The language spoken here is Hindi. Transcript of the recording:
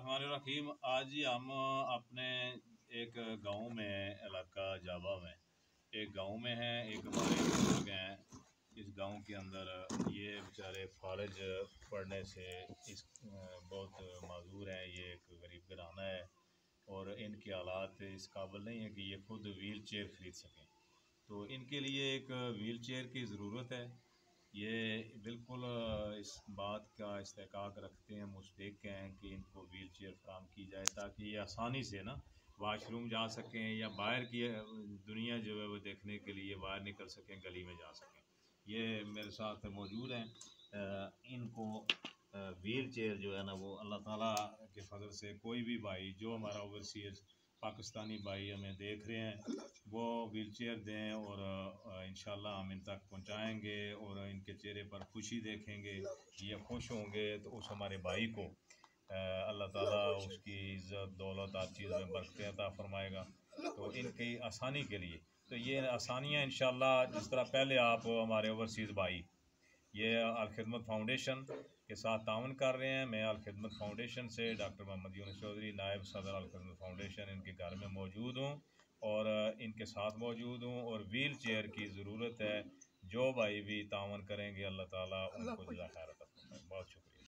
बिस्मिल्लाहिर्रहमानिर्रहीम। आज ही हम अपने एक गांव में, इलाका जाबा में, एक गांव में हैं। एक हमारे बुजुर्ग हैं इस गांव के अंदर। ये बेचारे फारज पढ़ने से इस बहुत माजूर हैं। ये एक गरीब घराना है और इनके हालात इस काबिल नहीं है कि ये खुद व्हील चेयर ख़रीद सकें। तो इनके लिए एक व्हील चेयर की ज़रूरत है। ये बिल्कुल इस बात का इस्तेकाक रखते हैं, मुस्तहिक़ हैं कि इनको व्हील चेयर फ़राहम की जाए ताकि ये आसानी से ना वाशरूम जा सकें या बाहर की दुनिया जो है वो देखने के लिए बाहर निकल सकें, गली में जा सकें। ये मेरे साथ मौजूद हैं। इनको व्हील चेयर जो है ना वो अल्लाह ताला के फजल से कोई भी भाई जो हमारा ओवरसीज़ पाकिस्तानी भाई हमें देख रहे हैं वो व्हील चेयर दें और इंशाल्लाह हम इन तक पहुंचाएंगे और इनके चेहरे पर खुशी देखेंगे। ये खुश होंगे तो उस हमारे भाई को अल्लाह ताला उसकी इज़्ज़त दौलत हर चीज़ में बरकत अता फरमाएगा। तो इनकी आसानी के लिए तो ये आसानियाँ इंशाल्लाह जिस तरह पहले आप हमारे ओवरसीज़ भाई ये अल खिदमत फाउंडेशन के साथ ताउन कर रहे हैं। मैं अल खिदमत फाउंडेशन से डॉक्टर मोहम्मद यूनुस चौधरी, नायब सदर अल खिदमत फाउंडेशन, इनके घर में मौजूद हूँ और इनके साथ मौजूद हूँ और व्हील चेयर की ज़रूरत है। जो भाई भी ताउन करेंगे अल्लाह ताला उनको जज़ा खैर अता फरमाए। बहुत शुक्रिया।